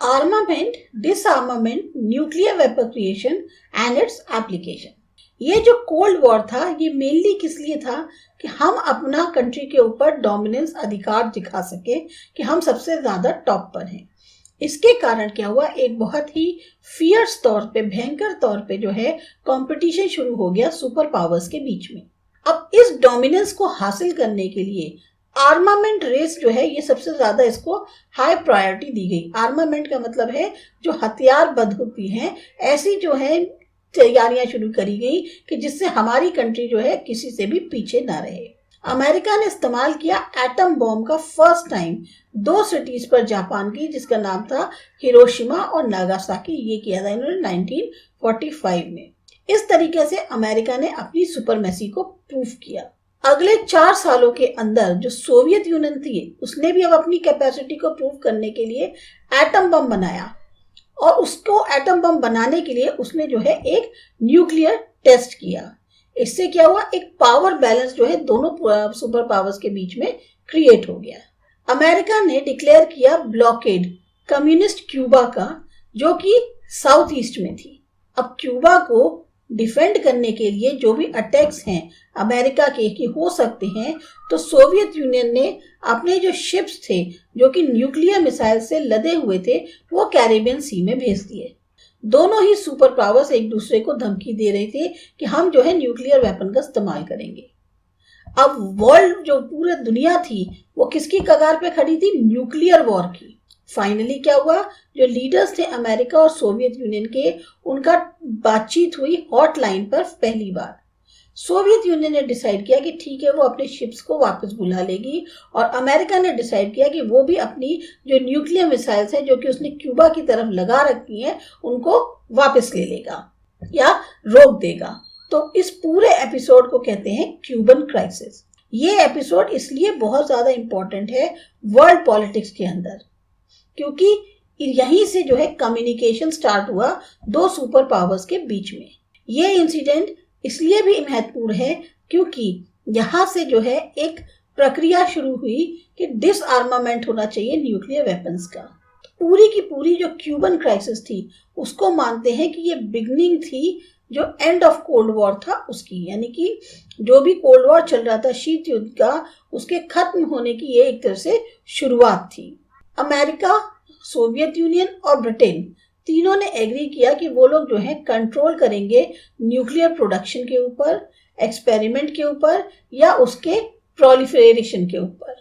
Armament, डिसआर्मामेंट, nuclear weapon creation and its application. ये जो cold war था ये मेनली किस लिए था कि हम अपना कंट्री के ऊपर डोमिनेंस अधिकार दिखा सके कि हम सबसे ज्यादा टॉप पर हैं। इसके कारण क्या हुआ, एक बहुत ही फियर्स तौर पे, भयंकर तौर पे जो है कंपटीशन शुरू हो गया सुपर पावर्स के बीच में। अब इस डोमिनेंस को हासिल करने के लिए आर्मामेंट रेस जो है ये सबसे ज्यादा इसको हाई प्रायोरिटी दी गई। आर्मामेंट का मतलब है जो हथियारबंद होती हैं, ऐसी जो है तैयारियां शुरू करी गई कि जिससे हमारी कंट्री जो है किसी से भी पीछे ना रहे। अमेरिका ने इस्तेमाल किया एटम बॉम्ब का फर्स्ट टाइम 2 सिटीज पर जापान की, जिसका नाम था हिरोशिमा और नागासाकी। ये किया था इन्होंने 1945 में। इस तरीके से अमेरिका ने अपनी सुपरमेसी को प्रूव किया। अगले 4 सालों के अंदर जो सोवियत यूनियन थी उसने भी अब अपनी कैपेसिटी को प्रूव करने के लिए एटम बम बनाया, और उसको एटम बम बनाने के लिए उसने जो है एक न्यूक्लियर टेस्ट किया। इससे क्या हुआ, एक पावर बैलेंस जो है दोनों सुपर पावर्स के बीच में क्रिएट हो गया। अमेरिका ने डिक्लेयर किया ब्लॉकेड कम्युनिस्ट क्यूबा का, जो कि साउथ ईस्ट में थी। अब क्यूबा को डिफेंड करने के लिए जो भी अटैक्स हैं अमेरिका के कि हो सकते हैं, तो सोवियत यूनियन ने अपने जो शिप्स थे जो कि न्यूक्लियर मिसाइल से लदे हुए थे वो कैरेबियन सी में भेज दिए। दोनों ही सुपर पावर्स एक दूसरे को धमकी दे रहे थे कि हम जो है न्यूक्लियर वेपन का इस्तेमाल करेंगे। अब वर्ल्ड जो पूरी दुनिया थी वो किसकी कगार पे खड़ी थी, न्यूक्लियर वॉर की। फाइनली क्या हुआ, जो लीडर्स थे अमेरिका और सोवियत यूनियन के, उनका बातचीत हुई हॉटलाइन पर पहली बार। सोवियत यूनियन ने डिसाइड किया कि ठीक है वो अपने शिप्स को वापस बुला लेगी, और अमेरिका ने डिसाइड किया कि वो भी अपनी जो न्यूक्लियर मिसाइल्स हैं जो कि उसने क्यूबा की तरफ लगा रखी हैं उनको वापस ले लेगा या रोक देगा। तो इस पूरे एपिसोड को कहते हैं क्यूबन क्राइसिस। ये एपिसोड इसलिए बहुत ज्यादा इंपॉर्टेंट है वर्ल्ड पॉलिटिक्स के अंदर, क्योंकि यहीं से जो है कम्युनिकेशन स्टार्ट हुआ 2 सुपर पावर्स के बीच में। ये इंसिडेंट इसलिए भी महत्वपूर्ण है क्योंकि यहाँ से जो है एक प्रक्रिया शुरू हुई कि डिसआर्मामेंट होना चाहिए न्यूक्लियर वेपन्स का। पूरी की पूरी जो क्यूबन क्राइसिस थी उसको मानते हैं कि ये बिगनिंग थी जो एंड ऑफ कोल्ड वॉर था उसकी, यानी कि जो भी कोल्ड वॉर चल रहा था शीत युद्ध का, उसके खत्म होने की ये एक तरह से शुरुआत थी। अमेरिका, सोवियत यूनियन और ब्रिटेन तीनों ने एग्री किया कि वो लोग जो है कंट्रोल करेंगे न्यूक्लियर प्रोडक्शन के ऊपर, एक्सपेरिमेंट के ऊपर या उसके प्रोलिफरेशन के ऊपर।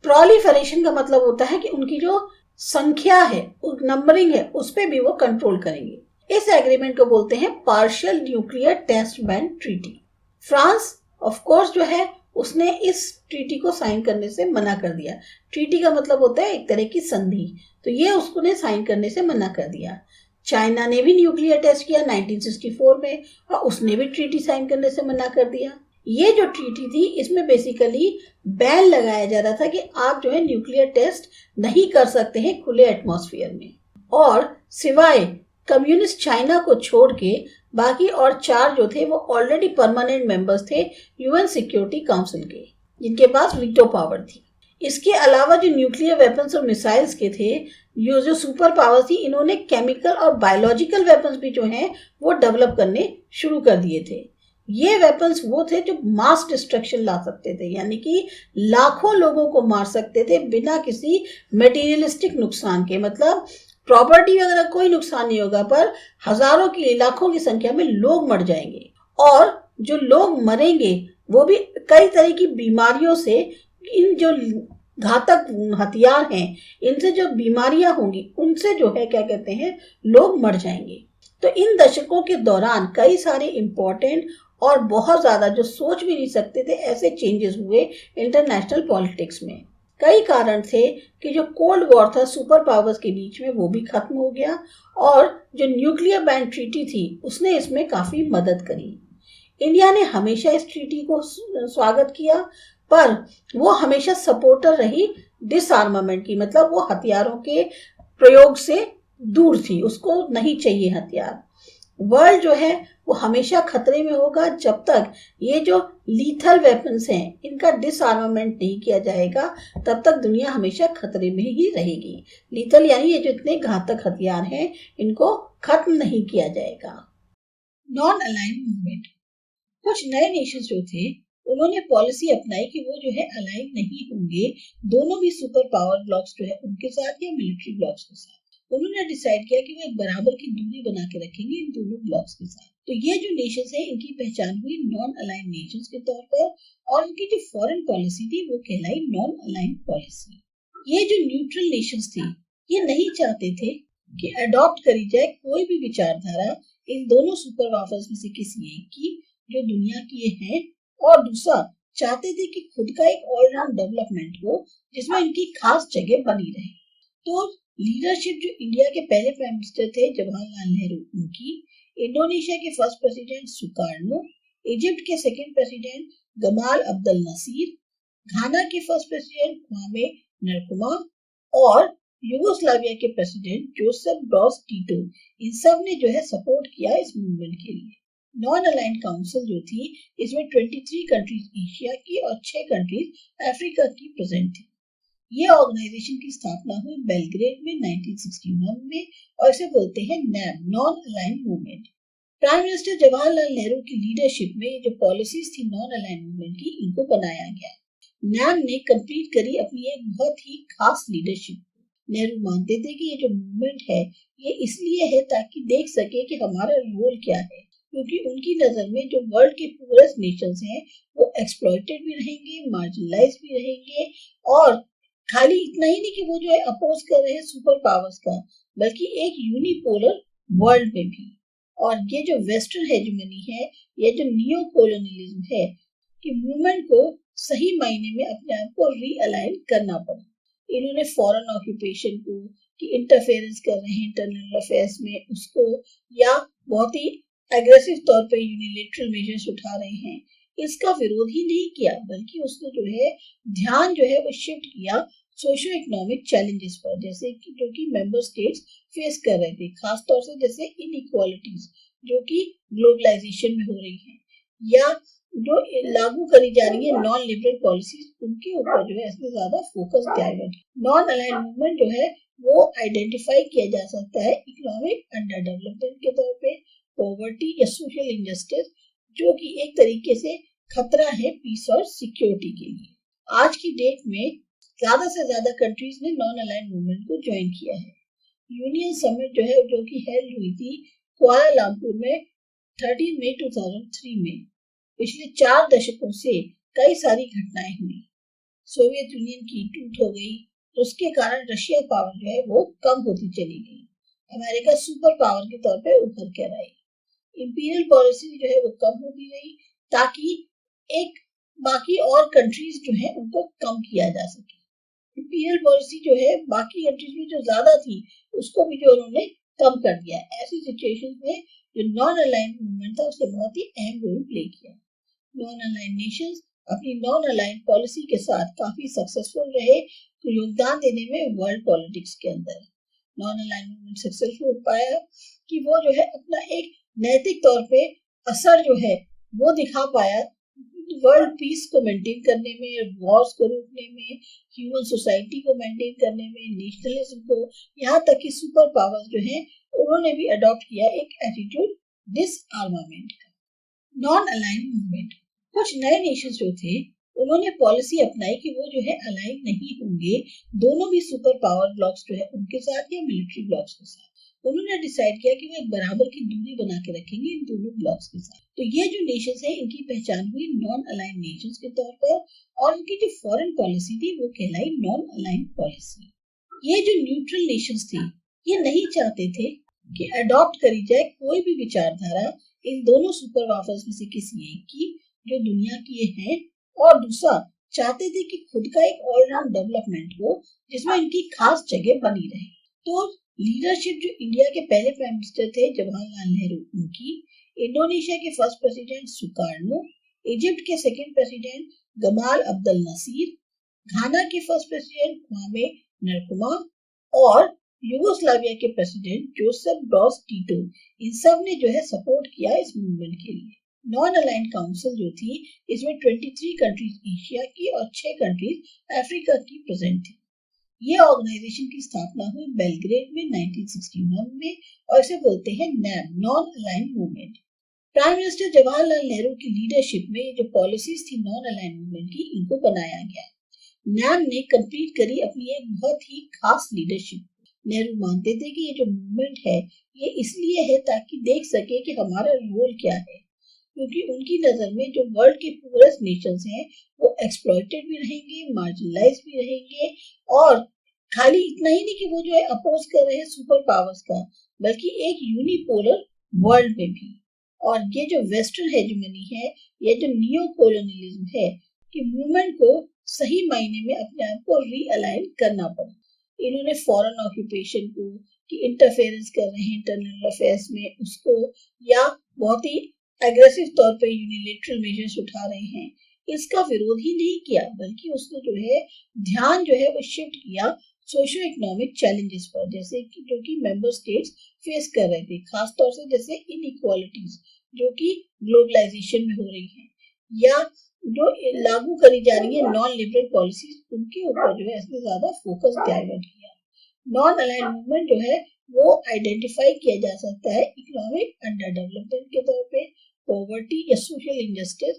प्रोलिफरेशन का मतलब होता है कि उनकी जो संख्या है, नंबरिंग है, उस पर भी वो कंट्रोल करेंगे। इस एग्रीमेंट को बोलते हैं partial nuclear test ban treaty. France of course जो है उसने इस ट्रीटी को साइन करने से मना कर दिया। ट्रीटी का मतलब होता है एक तरह की संधि, तो ये उसने साइन करने से मना कर दिया। चाइना ने भी न्यूक्लियर टेस्ट किया 1964 में, और उसने भी ट्रीटी साइन करने से मना कर दिया। ये जो ट्रीटी थी इसमें बेसिकली बैन लगाया जा रहा था कि आप जो है न्यूक्लियर टेस्ट नहीं कर सकते हैं खुले एटमॉस्फेयर में, और सिवाय कम्युनिस्ट चाइना को छोड़ के बाकी और 4 जो थे वो ऑलरेडी परमानेंट मेंबर्स थे यूएन सिक्योरिटी काउंसिल के, जिनके पास वीटो पावर थी। इसके अलावा जो न्यूक्लियर वेपन्स और मिसाइल्स के थे, ये जो सुपर पावर थी, इन्होंने केमिकल और बायोलॉजिकल वेपन्स भी जो हैं वो डेवलप करने शुरू कर दिए थे। ये वेपन्स वो थे जो मास डिस्ट्रक्शन ला सकते थे, यानी कि लाखों लोगों को मार सकते थे बिना किसी मटेरियलिस्टिक नुकसान के। मतलब प्रॉपर्टी वगैरह कोई नुकसान नहीं होगा, पर हजारों की, लाखों की संख्या में लोग मर जाएंगे, और जो लोग मरेंगे वो भी कई तरह की बीमारियों से। इन जो घातक हथियार हैं इनसे जो बीमारियां होंगी उनसे जो है क्या कहते हैं लोग मर जाएंगे। तो इन दशकों के दौरान कई सारे इंपॉर्टेंट और बहुत ज्यादा जो सोच भी नहीं सकते थे ऐसे चेंजेस हुए इंटरनेशनल पॉलिटिक्स में। कई कारण थे कि जो कोल्ड वॉर था सुपर पावर्स के बीच में वो भी खत्म हो गया, और जो न्यूक्लियर बैन ट्रीटी थी उसने इसमें काफी मदद करी। इंडिया ने हमेशा इस ट्रीटी को स्वागत किया, पर वो हमेशा सपोर्टर रही डिसआर्मामेंट की, मतलब वो हथियारों के प्रयोग से दूर थी, उसको नहीं चाहिए हथियार। वर्ल्ड जो है वो हमेशा खतरे में होगा जब तक ये जो लीथल वेपन्स हैं इनका डिसआर्मामेंट नहीं किया जाएगा, तब तक दुनिया हमेशा खतरे में ही रहेगी। लीथल यानी ये जो इतने घातक हथियार हैं इनको खत्म नहीं किया जाएगा। Non align movement. कुछ नए नेशंस जो थे उन्होंने पॉलिसी अपनाई कि वो जो है अलाइन नहीं होंगे दोनों भी सुपर पावर ब्लॉक्स जो है उनके साथ या मिलिट्री ब्लॉक्स के साथ। उन्होंने डिसाइड किया कि वो एक बराबर की दूरी बना के रखेंगे इन दोनों ब्लॉक्स के साथ। तो ये जो नेशंस है इनकी पहचान हुई नॉन अलाइन नेशंस के तौर पर, और इनकी जो फॉरेन पॉलिसी थी वो कहलाई नॉन अलाइन पॉलिसी। ये जो न्यूट्रल नेशंस थी ये नहीं चाहते थे कि अडॉप्ट करी जाए कोई भी विचारधारा इन दोनों सुपर पावर्स में से किसी एक की जो दुनिया की है, और दूसरा चाहते थे कि खुद का एक ऑलराउंड डेवलपमेंट हो जिसमें इनकी खास जगह बनी रहे। तो लीडरशिप जो इंडिया के पहले प्राइम मिनिस्टर थे जवाहरलाल नेहरू उनकी, इंडोनेशिया के फर्स्ट प्रेसिडेंट सुकार्नो, इजिप्ट के second president Gamal Abdul Nasser, Ghana के फर्स्ट प्रेसिडेंट क्वामे नरकुमा और यूगोस्लाविया के प्रेसिडेंट जोसेफ ब्रॉस टीटो, इन सब ने जो है सपोर्ट किया इस मूवमेंट के लिए। नॉन अलाइंड काउंसिल जो थी इसमें 23 कंट्रीज एशिया की और 6 कंट्रीज अफ्रीका की प्रेजेंट थी। ये ऑर्गेनाइजेशन की स्थापना हुई बेलग्रेड में 1961 में, और इसे बोलते हैं NAM, non aligned movement. Prime minister Jawaharlal Nehru की लीडरशिप में जो पॉलिसीज थी नॉन अलाइंड मूवमेंट की इनको बनाया गया। नैम ने कंप्लीट करी अपनी एक बहुत ही खास लीडरशिप। नेहरू मानते थे कि ये जो मूवमेंट है ये इसलिए है ताकि देख सके कि हमारा रोल क्या है, क्योंकि उनकी नजर में जो वर्ल्ड के पूरेस्ट नेशंस हैं वो एक्सप्लॉइटेड भी रहेंगे, मार्जिनलाइज भी रहेंगे, और खाली इतना ही नहीं कि वो जो है अपोज कर रहे हैं सुपर पावर्स का, बल्कि एक यूनिपोलर वर्ल्ड में भी। और ये जो वेस्टर्न हेजेमनी है, ये जो नियो कॉलोनियलिज्म है, कि मूवमेंट को सही मायने में अपने आप को रीअलाइन करना पड़ा। इन्होंने फॉरेन ऑक्यूपेशन को कि इंटरफेरेंस कर रहे हैं इंटरनल अफेयर्स में उसको, या बहुत ही एग्रेसिव तौर पे यूनिलेटरल मेजर्स उठा रहे हैं, इसका विरोध ही नहीं किया, बल्कि उसने जो है ध्यान जो है वो शिफ्ट किया सोशियो इकोनॉमिक चैलेंजेस पर, जैसे कि जो कि मेंबर स्टेट्स फेस कर रहे थे, खास तौर से जैसे इनइक्वालिटीज जो कि ग्लोबलाइजेशन में हो रही है, या जो लागू करी जा रही है नॉन लिबरल पॉलिसीज, उनके ऊपर जो है इसमें ज्यादा फोकस दिया गया। नॉन अलाइन मूवमेंट जो है वो आइडेंटिफाई किया जा सकता है इकोनॉमिक अंडर डेवलपमेंट के तौर पे, पॉवर्टी या सोशल इंजस्टिस, जो कि एक तरीके से खतरा है पीस और सिक्योरिटी के लिए। आज की डेट में ज्यादा से ज्यादा कंट्रीज ने नॉन अलाइन मूवमेंट को ज्वाइन किया है। यूनियन समिट जो है जो कि हेल्ड हुई थी कुआलालंपुर में 13 मई 2003 में, पिछले 4 दशकों से कई सारी घटनाएं हुई। सोवियत यूनियन की टूट हो गई, उसके कारण रशिया पावर जो है वो कम होती चली गई, अमेरिका सुपर पावर के तौर पे उभर कर आई, इंपीरियल पॉलिसी जो है वो कम होती गई, ताकि एक बाकी और कंट्रीज जो है उनको कम किया जा सके। इंपीरियल पॉलिसी जो है बाकी कंट्रीज में जो ज्यादा थी उसको भी जो उन्होंने कम कर दिया। ऐसी सिचुएशन में जो नॉन अलाइन मूवमेंट था उसने बहुत ही अहम रोल प्ले किया। नॉन अलाइन नेशंस अपनी नॉन अलाइन पॉलिसी के साथ काफी सक्सेसफुल रहे तो योगदान देने में वर्ल्ड पॉलिटिक्स के अंदर। नॉन अलाइन मूवमेंट सक्सेसफुल हो पाया कि वो जो है अपना एक नैतिक तौर पे असर जो है वो दिखा पाया वर्ल्ड पीस को मेंटेन करने में, वॉर्स को रोकने में, ह्यूमन सोसाइटी को मेंटेन करने में, नेशनलिज्म को, यहाँ तक कि सुपर पावर्स जो हैं उन्होंने भी अडॉप्ट किया एक एटीट्यूड डिसआर्मामेंट का। Non align movement. कुछ नए नेशंस जो थे उन्होंने पॉलिसी अपनाई कि वो जो है अलाइन नहीं होंगे दोनों भी सुपर पावर ब्लॉक्स जो है उनके साथ या मिलिट्री ब्लॉक्स के साथ। उन्होंने डिसाइड किया कि वो एक बराबर की दूरी बना के रखेंगे इन दोनों ब्लॉक्स के साथ। तो ये जो नेशंस है इनकी पहचान हुई नॉन अलाइन नेशंस के तौर पर, और इनकी जो फॉरेन पॉलिसी थी वो कहलाई नॉन अलाइन पॉलिसी। ये जो न्यूट्रल नेशंस थी ये नहीं चाहते थे कि अडॉप्ट करी जाए कोई भी विचारधारा इन दोनों सुपर पावर्स में से किसी एक की जो दुनिया की है, और दूसरा चाहते थे कि खुद का एक ऑलराउंड डेवलपमेंट हो जिसमें इनकी खास जगह बनी रहे। तो लीडरशिप जो इंडिया के पहले प्राइम मिनिस्टर थे जवाहरलाल नेहरू उनकी, इंडोनेशिया के फर्स्ट प्रेसिडेंट सुकार्नो, इजिप्ट के second president Gamal Abdul Nasser, Ghana के फर्स्ट प्रेसिडेंट क्वामे नरकुमा और यूगोस्लाविया के प्रेसिडेंट जोसेफ ब्रॉज टीटो, इन सब ने जो है सपोर्ट किया इस मूवमेंट के लिए। नॉन अलाइंड काउंसिल जो थी, इसमें 23 कंट्रीज एशिया की और 6 कंट्रीज अफ्रीका की प्रेजेंट थी। ये ऑर्गेनाइजेशन की स्थापना हुई बेलग्रेड में 1961 में और इसे बोलते हैं NAM, non aligned movement. Prime minister Jawaharlal Nehru की लीडरशिप में ये जो पॉलिसीज थी नॉन अलाइंड मूवमेंट की, इनको बनाया गया। नैम ने कंप्लीट करी अपनी एक बहुत ही खास लीडरशिप। नेहरू मानते थे कि ये जो मूवमेंट है ये इसलिए है ताकि देख सके कि हमारा रोल क्या है, क्योंकि उनकी नजर में जो वर्ल्ड के पूरेस्ट नेशंस हैं वो एक्सप्लॉइटेड भी रहेंगे, मार्जिनलाइज भी रहेंगे, और खाली इतना ही नहीं कि वो जो है अपोज कर रहे हैं सुपर पावर्स का, बल्कि एक यूनिपोलर वर्ल्ड में भी। और ये जो वेस्टर्न हेजेमनी है, ये जो नियो कॉलोनियलिज्म है, कि मूवमेंट को सही मायने में अपने आप को रीअलाइन करना पड़ा। इन्होंने फॉरेन ऑक्यूपेशन को, कि इंटरफेरेंस कर रहे हैं इंटरनल अफेयर्स में उसको, या बहुत ही एग्रेसिव तौर पे यूनिलेटरल मेजर्स उठा रहे हैं, इसका विरोध ही नहीं किया, बल्कि उसने जो है ध्यान जो है वो शिफ्ट किया सोशियो इकोनॉमिक चैलेंजेस पर, जैसे कि जो कि मेंबर स्टेट्स फेस कर रहे थे, खासतौर से जैसे इनइक्वालिटीज जो कि ग्लोबलाइजेशन में हो रही है, या जो लागू करी जा रही है नॉन लिबरल पॉलिसीज, उनके ऊपर जो है इसमें ज्यादा फोकस डाइवर्ट किया। नॉन अलाइंड मूवमेंट जो है वो आइडेंटिफाई किया जा सकता है इकोनॉमिक अंडर डेवलपमेंट के तौर पे, पॉवर्टी या सोशल इंजस्टिस,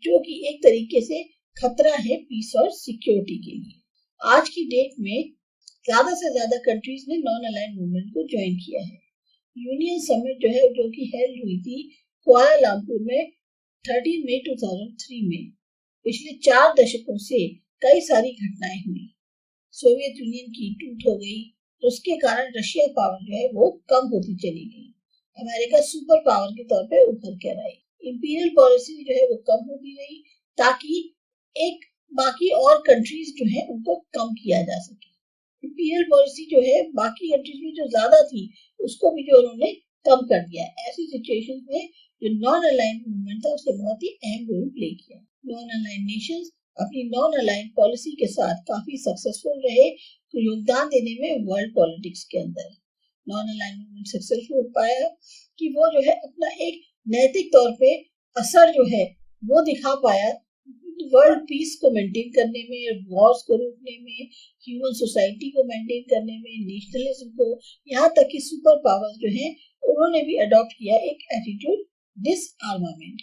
जो कि एक तरीके से खतरा है पीस और सिक्योरिटी के लिए। आज की डेट में ज्यादा से ज्यादा कंट्रीज ने नॉन अलाइंड मूवमेंट को ज्वाइन किया है। यूनियन समिट जो है, जो कि हेल्ड हुई थी कुआलालंपुर में 13 मई 2003 में, पिछले 4 दशकों से कई सारी घटनाएं हुई। सोवियत यूनियन की टूट हो गई, उसके कारण रशिया पावर जो है वो कम होती चली गई, अमेरिका सुपर पावर के तौर पे उभर कर आई, इंपीरियल पॉलिसी जो है वो कम होती गई, ताकि एक बाकी और कंट्रीज जो है उनको कम किया जा सके। इंपीरियल पॉलिसी जो है बाकी कंट्रीज में जो ज्यादा थी उसको भी जो उन्होंने कम कर दिया। ऐसी सिचुएशन में जो नॉन अलाइंड मूवमेंट था उसने बहुत ही अहम रोल प्ले किया। नॉन अलाइंड नेशंस अपनी नॉन अलाइंड पॉलिसी के साथ काफी सक्सेसफुल रहे तो योगदान देने में वर्ल्ड पॉलिटिक्स के अंदर। नॉन अलाइंड मूवमेंट सक्सेसफुल हो पाया कि वो जो है अपना एक नैतिक तौर पे असर जो है वो दिखा पाया वर्ल्ड पीस को मेंटेन करने में, वॉर्स को रोकने में, ह्यूमन सोसाइटी को मेंटेन करने में, नेशनलिज्म को, यहाँ तक कि सुपर पावर्स जो हैं उन्होंने भी अडॉप्ट किया एक एटीट्यूड डिसआर्मामेंट।